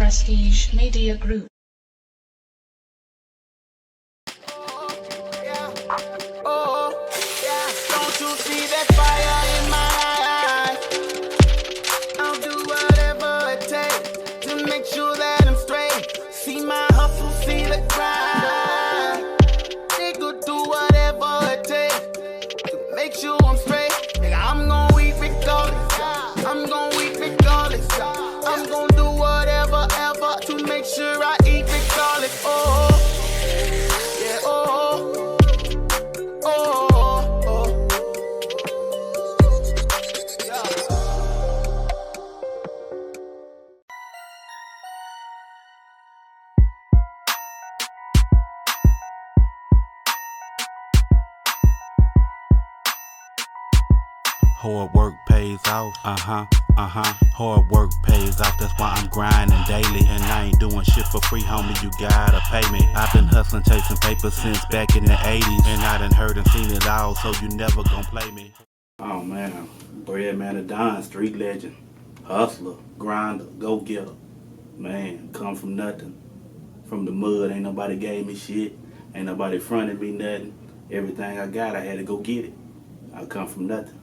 Prestige Media Group. Don't you see that fire in my eyes? I'll do whatever it takes to make sure that I'm straight. See my hustle, see the grind. Nigga, do whatever it takes to make sure I'm straight. Nigga, I'm gon' eat regardless. I'm gon' eat regardless. I'm gon' do whatever ever to make sure I eat regardless. Oh, yeah, oh, oh. Hard work pays off, hard work pays off, that's why I'm grinding daily. And I ain't doing shit for free, homie, you gotta pay me. I've been hustling, chasing paper since back in the 80s. And I done heard and seen it all, so you never gon' play me. Oh man, bread man of Don, street legend, hustler, grinder, go-getter. Man, come from nothing, from the mud, ain't nobody gave me shit, ain't nobody fronted me nothing. Everything I got, I had to go get it. I come from nothing.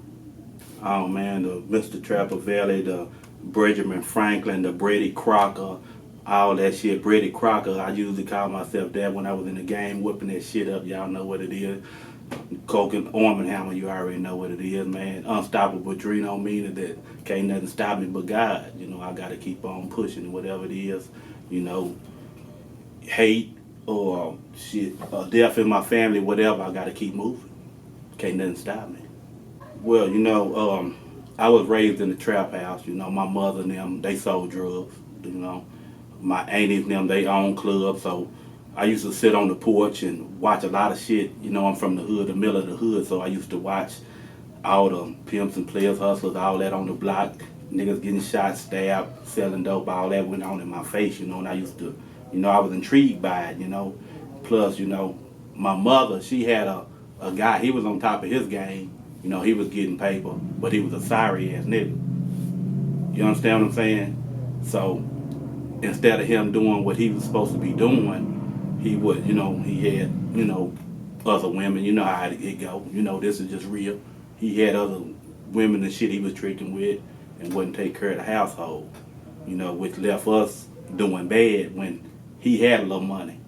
Oh man, the Mr.Trapaveli, the Benjamin Franklin, the Brady Crocker, all that shit. Brady Crocker, I usually call myself that when I was in the game, whipping that shit up. Y'all know what it is. Coke and Arm & Hammer, you already know what it is, man. Unstoppable dream on me that can't nothing stop me but God. You know, I gotta keep on pushing whatever it is. You know, hate or shit, or death in my family, whatever, I gotta keep moving. Can't nothing stop me. Well, you know, I was raised in the trap house. You know, my mother and them, they sold drugs. You know, my aunties and them, they own clubs. So I used to sit on the porch and watch a lot of shit. You know, I'm from the hood, the middle of the hood, so I used to watch all the pimps and players, hustlers, all that on the block. Niggas getting shot, stabbed, selling dope, all that went on in my face, you know, and I used to, you know, I was intrigued by it, you know. Plus, you know, my mother, she had a guy, he was on top of his game. You know, he was getting paper, but he was a sorry ass nigga. You understand what I'm saying? So instead of him doing what he was supposed to be doing, he would, you know, he had, you know, other women. You know how it go. You know, this is just real. He had other women and shit he was tricking with and wouldn't take care of the household. You know, which left us doing bad when he had a little money.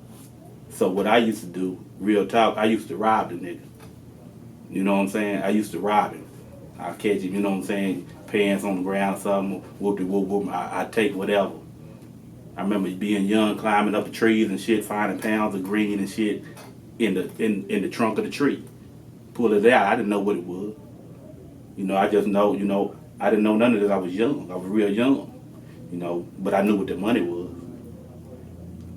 So what I used to do, real talk, I used to rob the nigga. You know what I'm saying? I used to rob him. I'll catch him, you know what I'm saying, pants on the ground or something, whoop, I'd take whatever. I remember being young, climbing up the trees and shit, finding pounds of green and shit in the trunk of the tree. Pull it out, I didn't know what it was. You know, I just know, you know, I didn't know none of this. I was young, I was real young, you know, but I knew what the money was.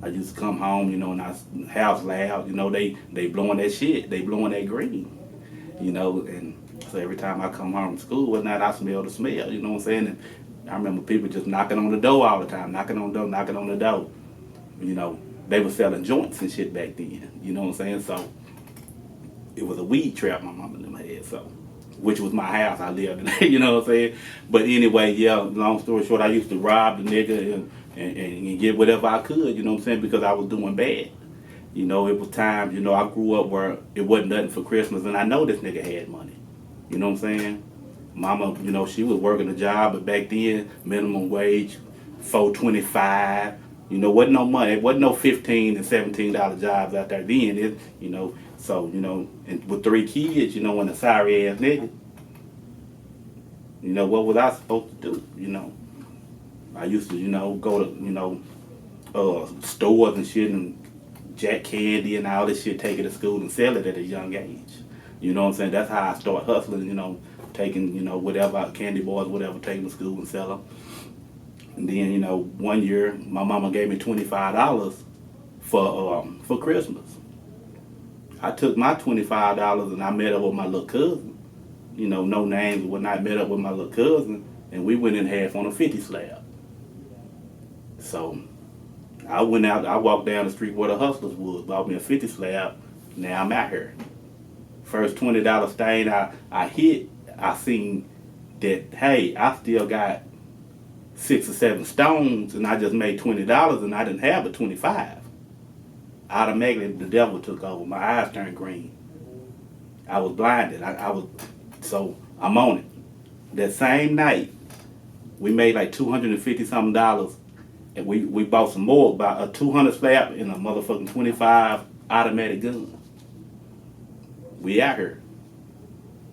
I used to come home, you know, and I house loud, you know, they blowing that shit, they blowing that green. You know, and so every time I come home from school at night, I smell the smell, you know what I'm saying? And I remember people just knocking on the door all the time, knocking on the door. You know, they were selling joints and shit back then, you know what I'm saying? So it was a weed trap my mama and them had, so, which was my house I lived in, you know what I'm saying? But anyway, yeah, long story short, I used to rob the nigga and get whatever I could, you know what I'm saying, because I was doing bad. You know, it was times, you know, I grew up where it wasn't nothing for Christmas, and I know this nigga had money. You know what I'm saying? Mama, you know, she was working a job, but back then, minimum wage, $4.25. You know, wasn't no money. It wasn't no $15 and $17 jobs out there then. You know, so, you know, and with 3 kids, you know, and a sorry ass nigga, you know, what was I supposed to do? You know, I used to, you know, go to, you know, stores and shit and jack candy and all this shit, take it to school and sell it at a young age. You know what I'm saying? That's how I start hustling, you know, taking, you know, whatever, candy bars, whatever, taking to school and sell them. And then, you know, one year, my mama gave me $25 for Christmas. I took my $25 and I met up with my little cousin. You know, no names, when I met up with my little cousin, and we went in half on a 50 slab. So I went out, I walked down the street where the hustlers was, bought me a 50 slab, now I'm out here. First $20 stain I hit, I seen that, hey, I still got 6 or 7 stones and I just made $20 and I didn't have a 25. Automatically the devil took over. My eyes turned green. I was blinded. So I'm on it. That same night, we made like $250 something, and we bought some more, about a 200 slap and a motherfucking 25 automatic gun. We out here,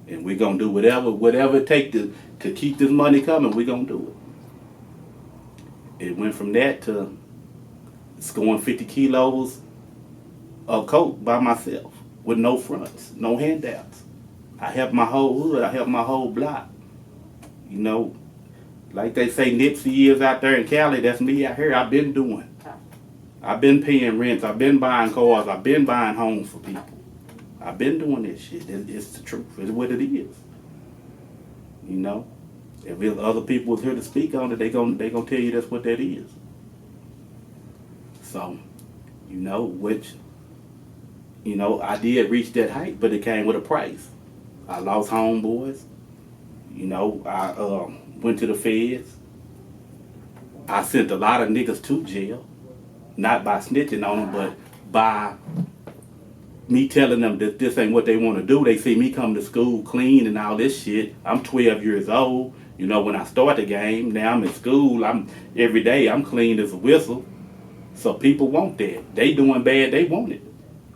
and we gonna do whatever it take to keep this money coming. We gonna do it. It went from that to scoring 50 kilos of coke by myself with no fronts, no handouts. I helped my whole hood. I helped my whole block. You know, like they say, Nipsey is out there in Cali. That's me out here. I've been doing. I've been paying rents. I've been buying cars. I've been buying homes for people. I've been doing this shit. It's the truth. It's what it is. You know, if other people was here to speak on it, they gonna tell you that's what that is. So, you know, I did reach that height, but it came with a price. I lost homeboys. You know, I went to the feds. I sent a lot of niggas to jail. Not by snitching on them, but by me telling them that this ain't what they want to do. They see me come to school clean and all this shit. I'm 12 years old. You know, when I start the game, now I'm in school. Every day I'm clean as a whistle. So people want that. They doing bad, they want it.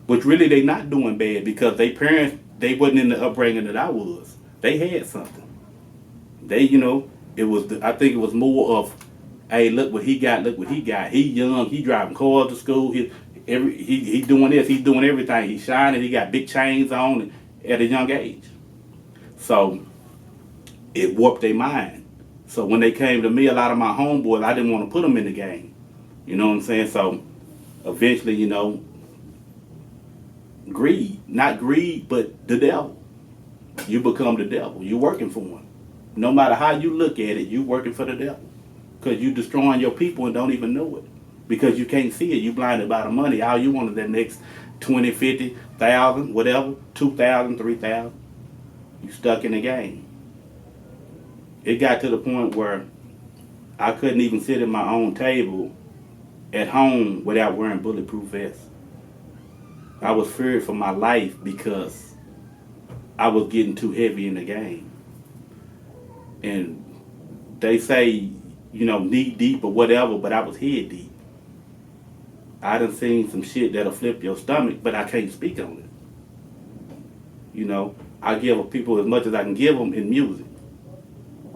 But really they not doing bad because they parents, they wasn't in the upbringing that I was. They had something. They, I think it was more of, hey, look what he got, look what he got. He young, he driving cars to school, he doing this, he's doing everything. He's shining, he got big chains on at a young age. So it warped their mind. So when they came to me, a lot of my homeboys, I didn't want to put them in the game. You know what I'm saying? So eventually, greed, not greed, but the devil. You become the devil. You working for him. No matter how you look at it, you working for the devil. Because you destroying your people and don't even know it. Because you can't see it. You blinded by the money. All you want is that next 20, 50, 1,000, whatever, 2,000, 3,000. You stuck in the game. It got to the point where I couldn't even sit at my own table at home without wearing bulletproof vests. I was feared for my life because I was getting too heavy in the game. And they say, knee deep or whatever, but I was head deep. I done seen some shit that'll flip your stomach, but I can't speak on it. I give people as much as I can give them in music.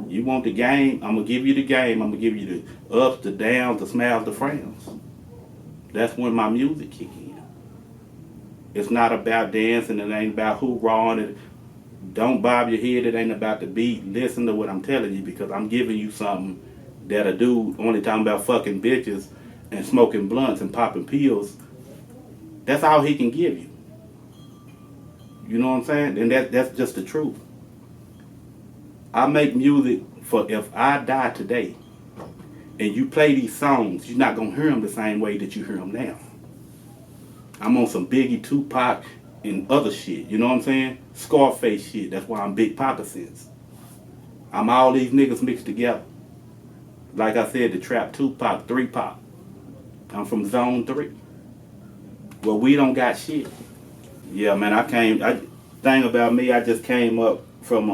You want the game, I'm going to give you the game. I'm going to give you the ups, the downs, the smiles, the frowns. That's when my music kick in. It's not about dancing. It ain't about hoorahing. It don't bob your head. It ain't about the beat. Listen to what I'm telling you because I'm giving you something that a dude only talking about fucking bitches and smoking blunts and popping pills. That's all he can give you. You know what I'm saying? And that's just the truth. I make music for if I die today and you play these songs, you're not going to hear them the same way that you hear them now. I'm on some Biggie, Tupac, and other shit. You know what I'm saying? Scarface shit. That's why I'm Big Papa since. I'm all these niggas mixed together. Like I said, the Trap 2 Pop, 3 Pop. I'm from Zone 3. Well, we don't got shit. Yeah, man, thing about me, I just came up from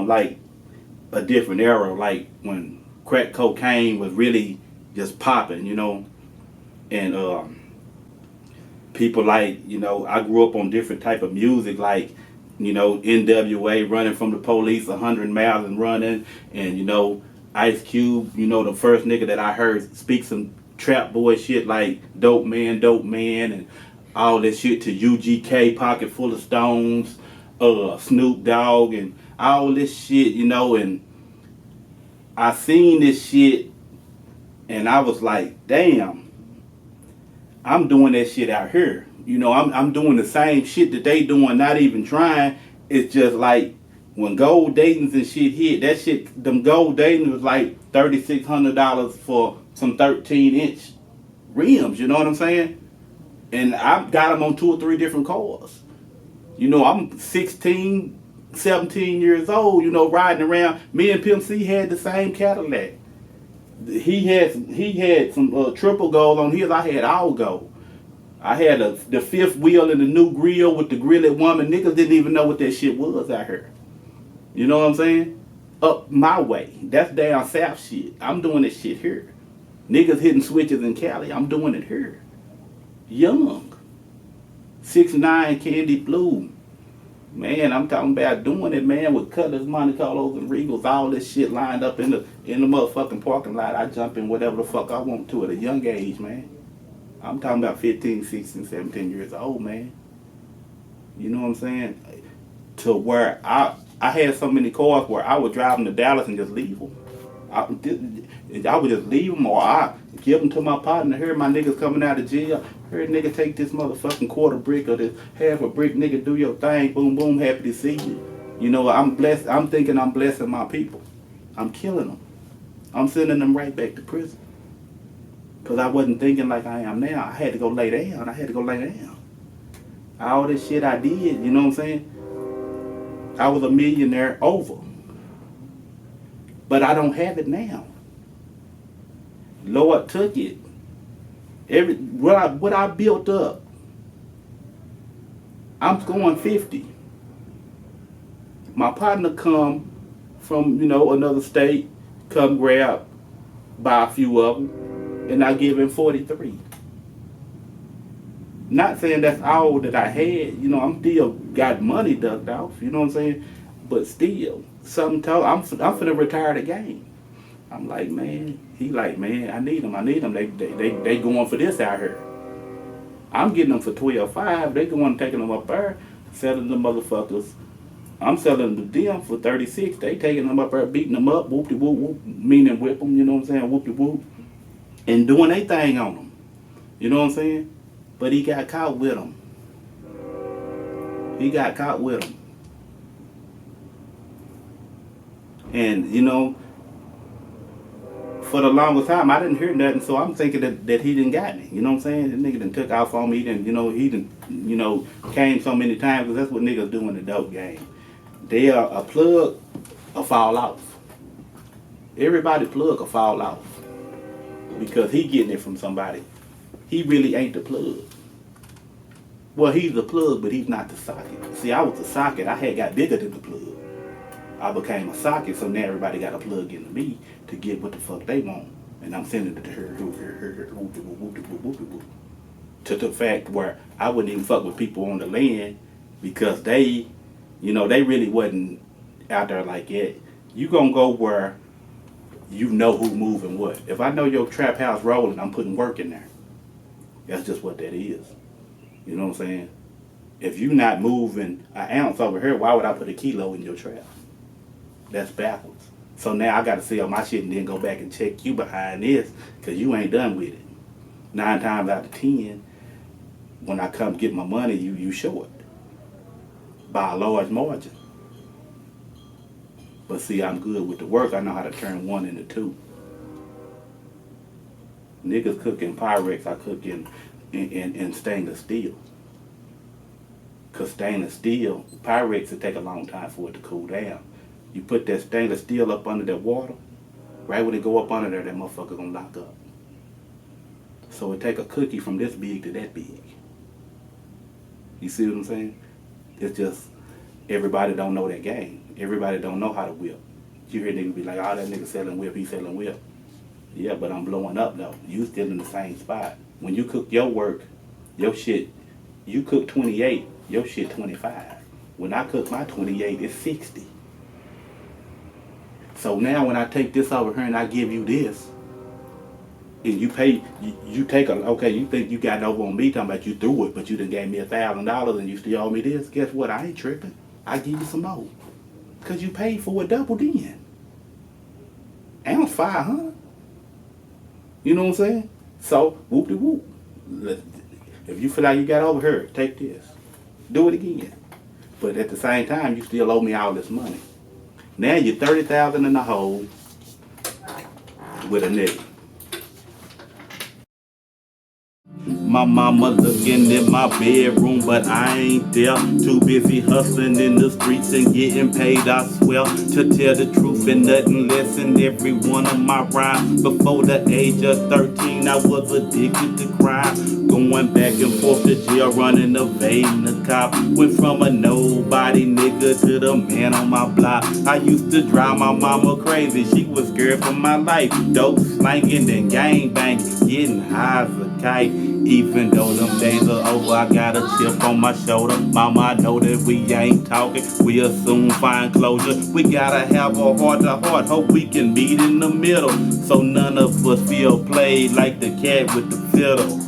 a different era, like when crack cocaine was really just popping, and people I grew up on different type of music, like, NWA, running from the police 100 miles and running, and, Ice Cube, the first nigga that I heard speak some trap boy shit like dope man, and all that shit to UGK, Pocket Full of Stones, Snoop Dogg, and all this shit, and I seen this shit, and I was like, damn, I'm doing that shit out here. I'm doing the same shit that they doing, not even trying. It's just like when gold Dayton's and shit hit, that shit, them gold Dayton's was like $3,600 for some 13-inch rims, you know what I'm saying? And I got them on 2 or 3 different cars. I'm 16, 17 years old, riding around. Me and Pimp C had the same Cadillac. He had some triple gold on his. I had all gold. I had the fifth wheel and the new grill with the grillet woman. Niggas didn't even know what that shit was out here. You know what I'm saying? Up my way. That's down south shit. I'm doing this shit here. Niggas hitting switches in Cali. I'm doing it here. Young. 6'9" Candy Blue. Man, I'm talking about doing it, man, with Cutlers, Monte Carlos, and Regals, all this shit lined up in the motherfucking parking lot. I jump in whatever the fuck I want to at a young age, man. I'm talking about 15, 16, 17 years old, man. You know what I'm saying? To where I had so many cars where I would drive them to Dallas and just leave them. I would just leave them, or I give them to my partner. Here, my niggas coming out of jail. Here, nigga, take this motherfucking quarter brick or this half a brick, nigga, do your thing. Boom, boom, happy to see you. You know, I'm blessed. I'm thinking I'm blessing my people. I'm killing them. I'm sending them right back to prison. Because I wasn't thinking like I am now. I had to go lay down. I had to go lay down. All this shit I did, you know what I'm saying? I was a millionaire over. But I don't have it now. Lord took it. What I built up, I'm going 50. My partner come from, another state, come grab, buy a few of them, and I give him 43. Not saying that's all that I had, I'm still got money ducked off, you know what I'm saying? But still, something told I'm finna retire the game. I'm like, man, he like, man, I need them. They going for this out here. I'm getting them for 12.5. They going taking them up there, selling the motherfuckers. I'm selling them for 36. They taking them up there, beating them up, whoop de whoop whoop, meaning whip them, you know what I'm saying, whoop de whoop, and doing their thing on them. You know what I'm saying? But he got caught with them. He got caught with them. And, for the longest time, I didn't hear nothing, so I'm thinking that he didn't got me. You know what I'm saying? The nigga done took off on me, and he done, came so many times, because that's what niggas do in the dope game. They are a plug or fall off. Everybody plug or fall off. Because he getting it from somebody. He really ain't the plug. Well, he's the plug, but he's not the socket. See, I was the socket. I had got bigger than the plug. I became a socket, so now everybody got to plug into me to get what the fuck they want. And I'm sending it to her, to the fact where I wouldn't even fuck with people on the land because they, they really wasn't out there like that. You gonna go where you know who moving what. If I know your trap house rolling, I'm putting work in there. That's just what that is. You know what I'm saying? If you not moving an ounce over here, why would I put a kilo in your trap? That's backwards. So now I got to sell my shit and then go back and check you behind this because you ain't done with it. 9 times out of 10, when I come get my money, you short by a large margin. But see, I'm good with the work. I know how to turn 1 into 2. Niggas cook in Pyrex, I cook in stainless steel. Because stainless steel, Pyrex, will take a long time for it to cool down. You put that stainless steel up under that water, right when it go up under there, that motherfucker gonna lock up. So it take a cookie from this big to that big. You see what I'm saying? It's just, everybody don't know that game. Everybody don't know how to whip. You hear niggas be like, oh, that nigga selling whip, he selling whip. Yeah, but I'm blowing up though. You still in the same spot. When you cook your work, your shit, you cook 28, your shit 25. When I cook my 28, it's 60. So now when I take this over here and I give you this, and you pay, you take okay, you think you got over on me talking about you threw it, but you done gave me $1,000 and you still owe me this. Guess what? I ain't tripping. I give you some more. Because you paid for it doubled in. Ounce 500. You know what I'm saying? So, whoop-de-whoop. If you feel like you got over here, take this. Do it again. But at the same time, you still owe me all this money. Now you're 30,000 in the hole with a nigga. My mama looking in my bedroom, but I ain't there. Too busy hustling in the streets and getting paid, I swear. To tell the truth and nothing less in every one of my rhymes. Before the age of 13, I was addicted to crime. Going back and forth to jail, running, evading the cop. Went from a nobody nigga to the man on my block. I used to drive my mama crazy, she was scared for my life. Dope slanging and gang banging, getting high as a kite. Even though them days are over, I got a chip on my shoulder. Mama, I know that we ain't talking, we'll soon find closure. We gotta have a heart to heart, hope we can meet in the middle. So none of us feel played like the cat with the fiddle.